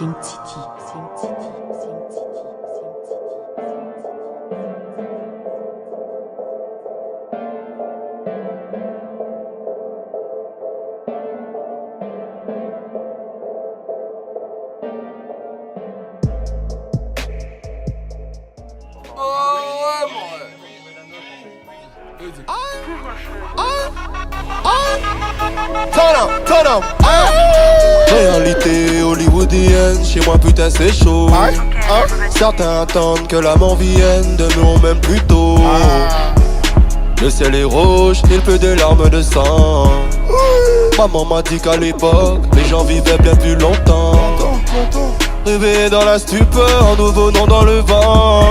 Sim City. Turn up. Réalité hollywoodienne, chez moi putain c'est chaud. Certains attendent que la mort vienne, de nous même plus tôt. Le ciel est rouge, il pleut des larmes de sang. Maman m'a dit qu'à l'époque, les gens vivaient bien plus longtemps. Réveillés dans la stupeur, nous venons dans le vent.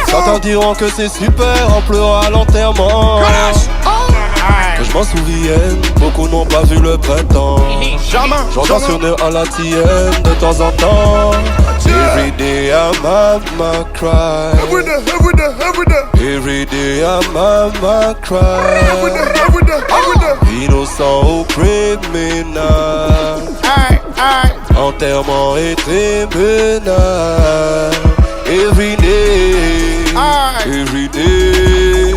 Certains diront que c'est super, on pleura à l'enterrement. Que je m'en souvienne, beaucoup n'ont pas vu le printemps. J'entends sonner à la tienne de temps en temps. Every day I'm mama cry. Every day I'm mama cry. Innocent ou criminel, enterrement et tribunal. Every day, every day,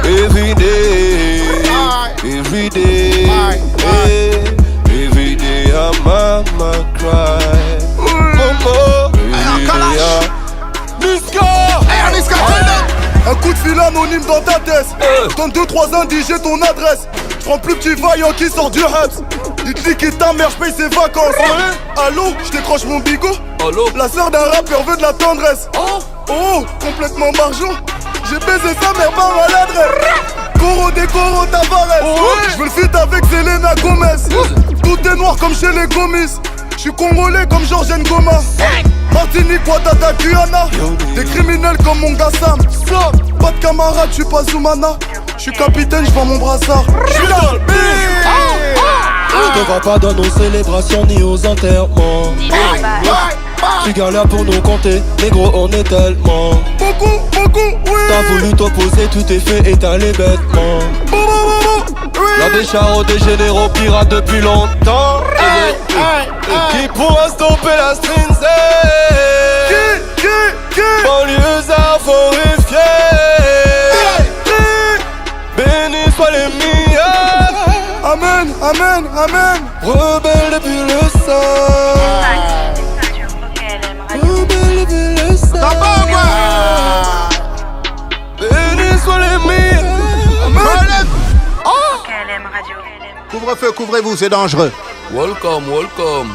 every day, every day, every day I'm mama cry. Niska, un coup de fil anonyme dans ta tête. Donne 2-3 indices, j'ai ton adresse. J'prends plus petit vaillant qui sort du Habs. Il te liquide ta mère, j'paye ses vacances. Allô, j'décroche mon bigot. La sœur d'un rappeur veut de la tendresse. Oh, complètement margeau. J'ai baisé sa mère par maladresse. Coro décoro Tavares. J'veux le feat avec Selena Gomez. Tout est noir comme chez les Gomis. J'suis congolais comme Georges Ngoma. Martinique, Ouattara, Guyana. Des criminels comme mon gars Sam. Pas de camarade, j'suis pas Zoumana. J'suis capitaine, j'vends mon brassard. J'suis dans le ne va pas dans nos célébrations ni aux enterrements. Tu galères pour nous compter, mais gros on est tellement. Beaucoup, oui. T'as voulu t'opposer, tout est fait étaler bêtement. Y'a des charros, des généraux pirates depuis longtemps. Qui pourra stopper la street? Banlieusards horrifiés. Bénis soient les meilleurs. Amen. Rebelle depuis le sang. Rebelle depuis le sang. Bénis soient les meilleurs. Couvre-feu, couvrez-vous, c'est dangereux. Welcome. Couvre-feu.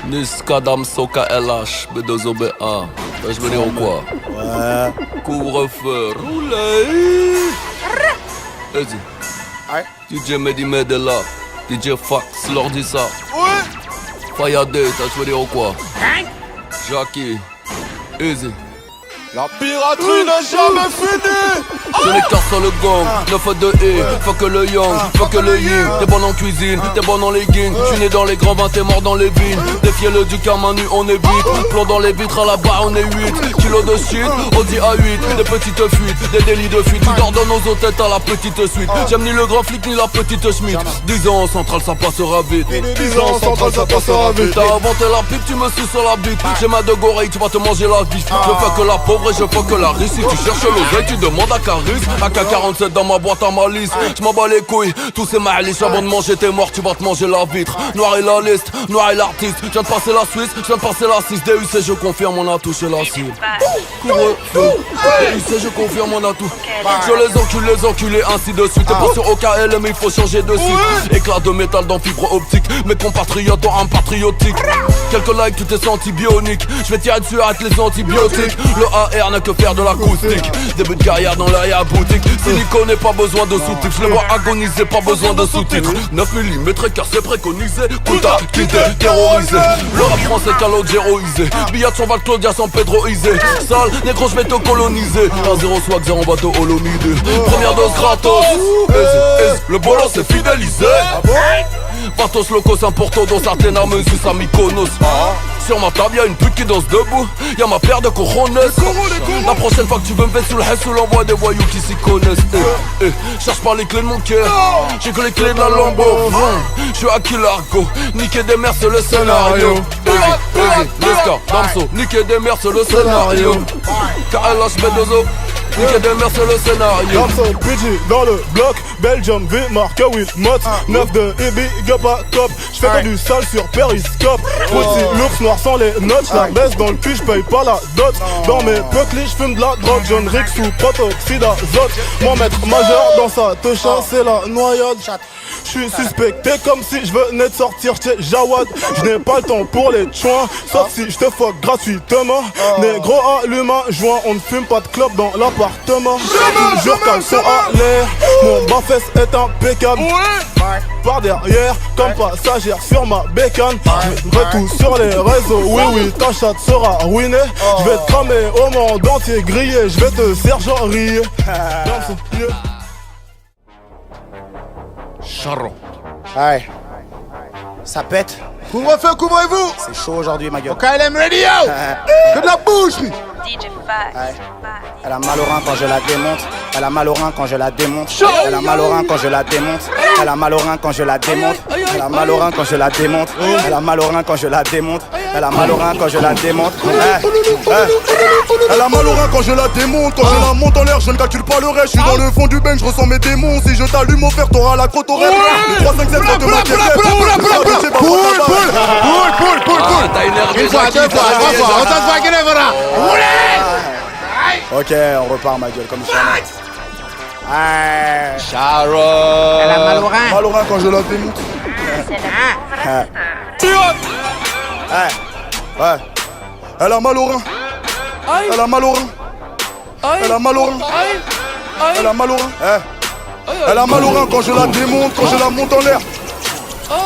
Niska Damsoka LH B2OBA. Je veux dire ou quoi? Ouais. Couvre-feu, roulez. Vas-y. DJ Mehdi Medela, DJ Fax, leur dit ça. Fayade, je veux dire ou quoi? Jackie, easy. La piraterie n'a jamais fini. Je les casse sur le gang, 9 de E, fuck le young, fuck le yin. T'es bon en cuisine, t'es bon en legging. J'suis né dans les grands vins, t'es mort dans les vignes. Défiez-le du Kamanu, on est vite. Plomb dans les vitres, à la barre on est 8. Kilos de shit, Audi A8. Des petites fuites, des délits de fuite. Tu dors dans nos hôtels à la petite suite. J'aime ni le grand flic ni la petite Schmitt. 10 ans en centrale, ça passera vite. 10 ans en centrale, ça passera vite. T'as inventé la pipe, tu me suces sur la bite. J'ai ma de goreille, tu vas te manger la bif. Je fais que la pauvre et je fais que la riche. Si tu cherches l'oseille, tu demandes à Caris. AK-47 dans ma boîte à malice. J'm'en bats les couilles, tous ces malices. Avant de manger tes morts, tu vas te manger la vitre. Noir et la liste, noir et l'artiste. Je viens de passer la Suisse, je viens de passer la 6. DUC, je confirme, on a touché la cible. Couvre-feu, DUC, je confirme, on a tout. Je les enculés, ainsi de suite. T'es pas sur OKL, mais il faut changer de site. Éclat de métal dans fibre optique. Mes compatriotes ont un patriotique. Quelques likes, tu t'es senti bionique. Je vais tirer dessus avec les antibiotiques. Le AR n'a que faire de l'acoustique. Début de carrière dans l'arrière-boutique. Silicone n'est pas besoin de sous-titres. Je les vois agoniser, pas besoin de sous-titres. 9 mm car c'est préconisé. Kuta, quitté, terrorisé. Le rap français calogéroisé. Billard sur Val Claudia sans Pedroisé. Sale, négro, je vais te coloniser. 1-0 swag, 0 bateau holomidé. Première dose gratos. Le bolos c'est fidélisé. Patos locos importo dans certaines Mykonos. Sur ma table y'a une pute qui danse debout. Y'a ma paire de cojones. La prochaine fois que tu veux me faire sous le haisse, sous l'envoi des voyous qui s'y connaissent. Cherche pas les clés de mon cœur, j'ai que les clés de la Lambo. J'suis à Kilargo, niquer des mères c'est le scénario. Niska, Damso, niquer des mères c'est le scénario. KLH Medozo, niquer des mères c'est le scénario. Damso, PG dans le bloc, Belgium, V, marque Will Mott 9 de Ebi, Gapa, Top. J'fais pas du sale sur Periscope. Aussi l'ours noir sans les notes. La baisse dans le cul, j'paye pas la dot. Dans mes peuplis, j'fume de la drogue. John Rick sous protoxyde d'azote. Mon maître majeur dans sa techa, c'est la noyade. J'suis suspecté comme si j'venais de sortir chez Jawad. J'n'ai pas le temps pour les chouins, sauf si j'te fuck gratuitement. Négro allume un joint, on ne fume pas de clope dans l'appartement. Toujours caleçon à l'air, mon bas-fesse est impeccable. Par derrière, comme passagère sur ma bécane. J'mettrai tout sur les réseaux, oui, ta chatte sera ruinée. J'vais te cramer au monde entier grillé, j'vais te sergerier. Charron. Ouais. Ça pète. Couvre-feu, couvrez-vous. C'est chaud aujourd'hui, ma gueule. Au KLM Radio. Que de la bouche. DJ Fat. Ouais. Elle a mal au rein quand je la démonte. Elle a mal au rein quand je la démonte. Elle a mal au rein quand je la démonte. Elle a mal au rein quand je la démonte. Elle a mal au rein quand je la démonte. Elle a mal au rein quand je la démonte. Elle a mal au rein quand je la démonte. Elle a mal au rein quand je la démonte. Quand je la monte en l'air, je ne calcule pas le reste. Je suis dans le fond du bain, je ressens mes démons. Si je t'allume au fer, t'auras la côte au rêve. Les 3, 5, 7, de ma Une fois, deux fois, trois fois. On s'en va gueuler, voilà. Ok, on repart, ma gueule, comme ça. Sharon. Elle a mal au rein. Mal au rein quand je la démonte. Ouais. Elle a mal au rein. Elle a mal au rein. Elle a mal au rein. Elle a mal au rein. Elle a mal au rein quand je la démonte, quand je la monte en l'air.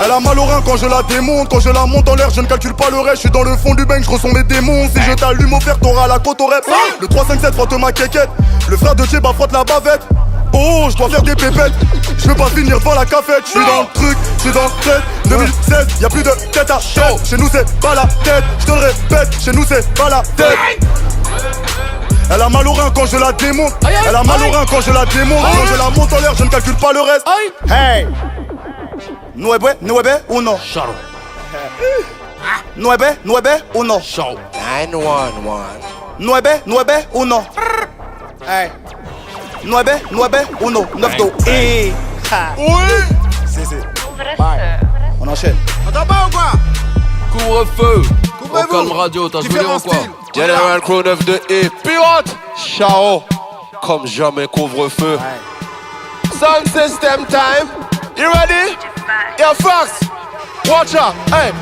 Elle a mal au rein quand je la démonte, quand je la monte en l'air, je ne calcule pas le reste, je suis dans le fond du bain, je ressens mes démons. Si je t'allume au fer, t'auras la côte au rep. Le 3-5-7 frotte ma quéquette, le frère de Djeba frotte la bavette. Oh, je dois faire des pépettes, je veux pas finir devant la cafette. Je suis dans le truc, je suis dans le tête. 2016, y'a plus de tête à tête. Chez nous c'est pas la tête, je te le répète, chez nous c'est pas la tête. Elle a mal au rein quand je la démonte. Elle a mal au rein quand je la démonte. Quand je la monte en l'air, je ne calcule pas le reste. Hey! Nueve ou non? Charron. Nueve ou non? Charron. 911. Nueve ou non? Hey! Nueve ou non? 9-2. Oui. C'est. On enchaîne. On t'en bat ou quoi? Couvre-feu. Au Calme Radio, t'as joué en quoi? General Crew 9 de E. Pirate. Chao. Comme jamais couvre-feu. Sound system time. You ready? Yeah, Fox. Watch out. Hey.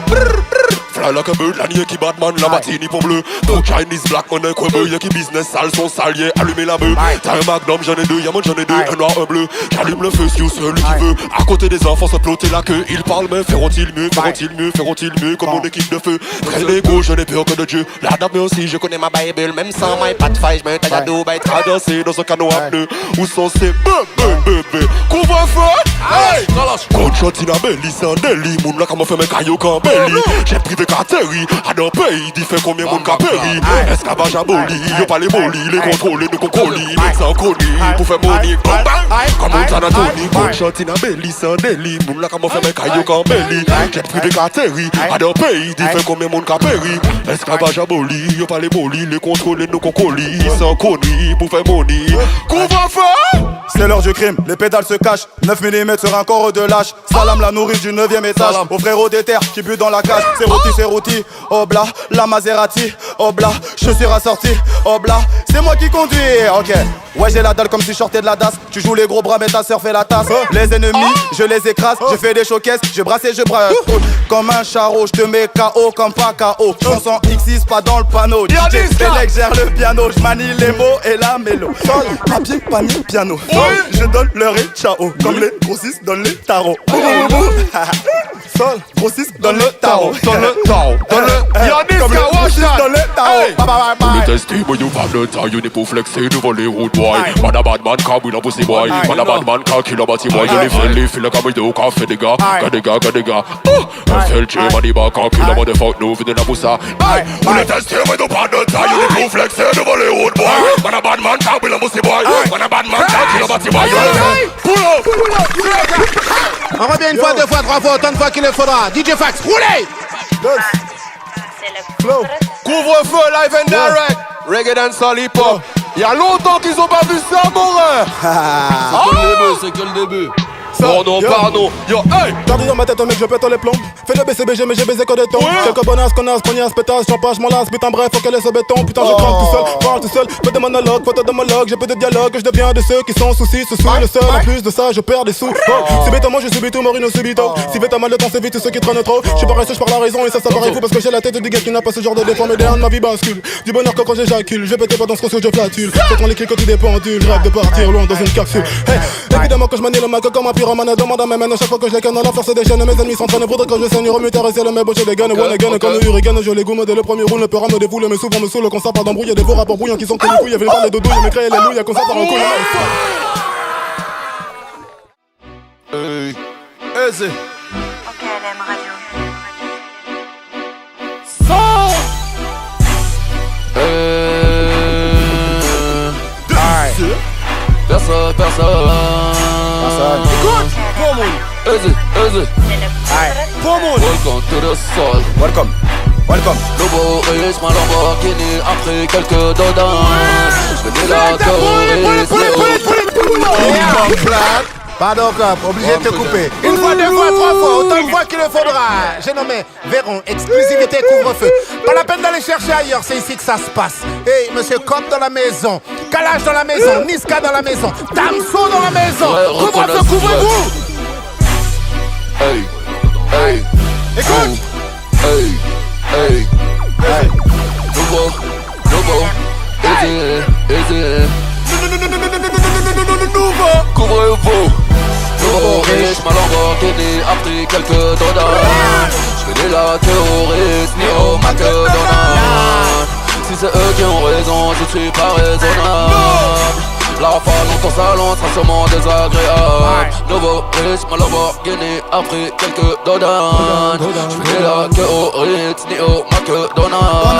Fly like a bird, la nier qui Batman, la matini pour bleu. Ton Chinese black money, quoi bœuf, y'a qui business sale, son salier, allumer la bœuf. T'as un magnum, j'en ai deux, y'a moi j'en ai deux, un noir, un bleu. J'allume le feu, si ou celui qui veut. À côté des enfants, se plotter la queue. Ils parlent, mais feront-ils mieux, feront-ils mieux, comme mon équipe de feu. Très l'égo, je n'ai peur que de Dieu. La dame, mais aussi, je connais ma Bible, même sans my pat five, j'mets un taille à dos, bah, traversé dans un canot à pneus. Où sont ces bébés? Couvre-feu! Hey! Gunshot in a belly, c'est un délit. Moun là, comment fait mes caillots qu'en belly. J'ai privé Kateri, à d'un pays, dit fait combien moun ka péri. Esclavage aboli, y'a pas les molis, les contrôlés, nous qu'on colis, sans colis, pour faire money, comme un Tanatoni. Gunshot in a belly, c'est un délit. Moun là, comment fait mes caillots qu'en belly. J'ai privé Kateri, à d'un pays, dit fait combien moun ka péri. Esclavage aboli, y'a pas les molis, les contrôlés, nous qu'on colis, sans colis, pour faire money. Couvre-feu! C'est l'heure du crime, les pédales se cachent. 9 mm sur un corps de lâche. Salam la nourrice du 9ème étage. Au frérot des terres qui butent dans la cage. C'est rôti, obla, la Maserati. Obla, je suis rassorti. Obla, c'est moi qui conduis. Ok, ouais j'ai la dalle comme si je sortais de la DAS. Tu joues les gros bras mais ta sœur fait la tasse. Les ennemis, je les écrase. Je fais des showcases, je brasse et je brasse. Comme un charreau, je te mets KO comme pas KO. Chanson X6 pas dans le panneau. DJ Select gère le piano. Je manie les mots et la mélo. Sol, papier, panier, piano. Je donne l'heure et ciao. Comme les grossistes donnent les tarots. Sol, grossistes donne le tarot. Donne le tarot. Comme les grossistes donnent le tarot. tester, but you have no time. You need to flex it over the road boy. Man a bad man can't win a pussy boy. Man a bad man can't kill a batty boy. You live friendly, feel like I'm with you, can't fit the guy. Gadiga. FLG, money back, can't kill a motherfucker, no fit in a pussy. When you tester, but you have no time. You need to flex it over the road boy. Man a bad man can't win a pussy boy. Man a bad man can't kill a batty boy. Pull up. On revient une fois, deux fois, trois fois, autant de fois qu'il le faudra. DJ Fax, roulez! Flow. Couvre-feu, live and direct. Reggae dance hip hop. Y'a longtemps qu'ils ont pas vu ça, mon rêve. C'est que le début. Pardon. Yo, hey. T'as dans ma tête, mec, je pète les plombs. Fais le BCBG, mais j'ai baisé que des tons. Quelques bonasses, connasses, pognasse, pétasse, champage, m'en lasse, putain, bref, faut qu'elle laisse ce béton. Putain, je craque tout seul, parle tout seul. Fais des monologues, photo d'homologue. J'ai peu de dialogue, je deviens de ceux qui sont soucis, sous le seul. En plus de ça, je perds des sous. Si bêtement, je subis tout, Morino subito. Si vite, mal de temps, c'est vite ceux qui traînent trop. Je suis pas resté, je parle la raison, et ça paraît fou parce que j'ai la tête du gars qui n'a pas ce genre de défaut. Mais derrière ma vie bascule. Du bonheur que quand j'éjacule, je pétais pas dans ce qu'on je flatule. J'attends les clics au des pendules, je rêve de partir loin dans une capsule. Évidemment que je manie le mac comme un pyromane, demande à mes mains. À chaque fois que je les canne, la force des chaînes, mes ennemis s'entraînent. Faudrait que je saigne, remuter et ciel, mes bouches des gaines. One again, comme le hurricane, je les gomme dès le premier round. Le peur à me défoule, mais souvent me saoule quand ça part d'embrouille. Des faux rapports brouillants qui sont connus couilles. Y'avait le parler de douille, mais créer les louilles, quand ça part en couille. Hey, easy. KLM Radio. Personne. Écoute, bon monde. Easy. Welcome to the soul. Welcome. Lobo riche, ma Lamborghini, après quelques dodans. Je vais la Pardon, cop, obligé de te couper. Une fois, deux fois, trois fois, autant de fois qu'il le faudra. J'ai nommé Véron, exclusivité couvre-feu. Pas la peine d'aller chercher ailleurs, c'est ici que ça se passe. Hey, monsieur Cop dans la maison, Kalash dans la maison, Niska dans la maison, Damso dans la maison. Couvre-feu, couvrez-vous. Hey. Écoute. Hey. Lobo. Easy. Couvre-vous. Lobo riche, ma Lamborghini, après quelques dodans. Je vais la terroriste, ni au McDonald's. Si c'est eux qui ont raison, je suis pas raisonnable. La rafale dans ton salon sera sûrement désagréable. Nouveau riche, ma Lamborghini, après quelques dodans. J'fais la queue au Ritz, ni au McDonald's.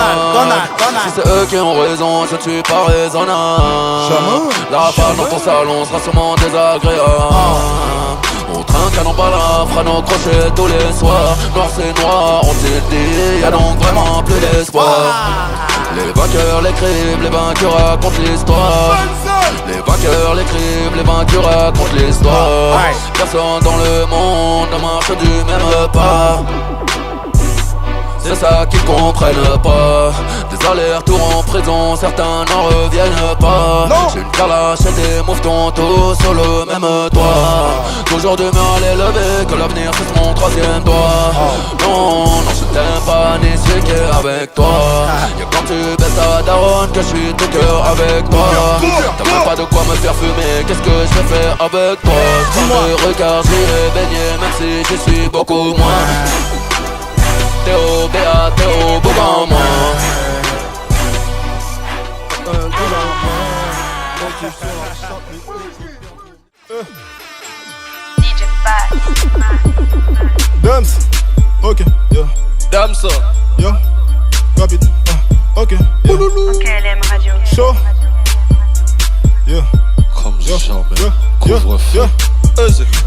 Si c'est eux qui ont raison, je ne suis pas raisonnable. La rafale dans ton salon sera sûrement désagréable. On trinque à nos balles, fera nos crochets tous les soirs. Noir c'est noir, on s'est dit, y'a donc vraiment plus d'espoir. Les vainqueurs l'écrivent, les vainqueurs racontent l'histoire. Les vainqueurs l'écrivent, les vainqueurs racontent l'histoire. Personne dans le monde ne marche du même pas. C'est ça qu'ils comprennent pas. Des allers-retours en prison, certains n'en reviennent pas. J'ai une calache et des mouvements tous sur le même toit. Toujours d'humeur à l'élever, que l'avenir c'est mon troisième doigt. Non, je t'aime pas ni celui qui est avec toi. Y'a quand tu baisses ta daronne que je suis tout cœur avec toi. T'as même pas de quoi me faire fumer, qu'est-ce que je vais faire avec toi? Sans le regard j'irai baigner même si je suis beaucoup moins. Théo, Béa, Théo, beau comme moi. DJ Fax. Dams. Ok, yo. Dams. Yo. Rapide. Ok. Yo. KLM Radio. Chaud. Yo. Comme jamais. Couvre-feu.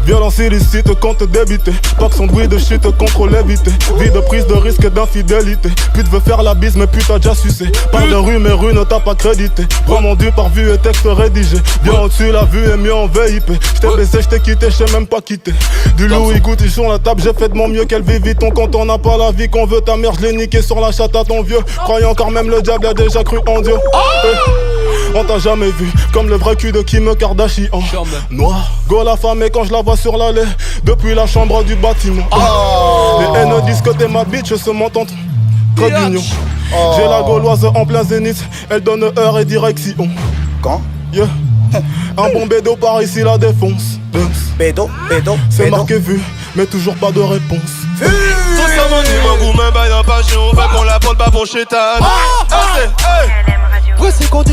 Violence illicite, compte débité. Pack son bruit de shit, contrôle évité. Vie de prise de risque et d'infidélité. Pute veut faire la bise mais pute a déjà sucé. Parle de rue mais rue ne t'a pas crédité. Vraiment dû par vue et texte rédigé. Bien au-dessus la vue est mieux en VIP. J't'ai baissé, j't'ai quitté, j't'ai même pas quitté. Du loup il goûte, ils sur la table. J'ai fait de mon mieux qu'elle vit vite. Quand on n'a pas la vie qu'on veut, ta mère je l'ai niqué sur la chatte à ton vieux. Croyant encore même le diable a déjà cru en Dieu. On t'a jamais vu comme le vrai cul de Kim Kardashian. Noir, go la femme et quand je la vois sur l'allée depuis la chambre du bâtiment. Les haines disent que t'es ma bitch, se m'entend très mignon. J'ai la gauloise en plein zénith, elle donne heure et direction. Quand? Yeah. Un bon bédo par ici la défonce. Bédo. C'est marqué vu, mais toujours pas de réponse. Tout ça m'en dit, mon goût, même bail d'un passion. Fait qu'on la prenne pas pour chétane. KLM Radio. Après c'est quand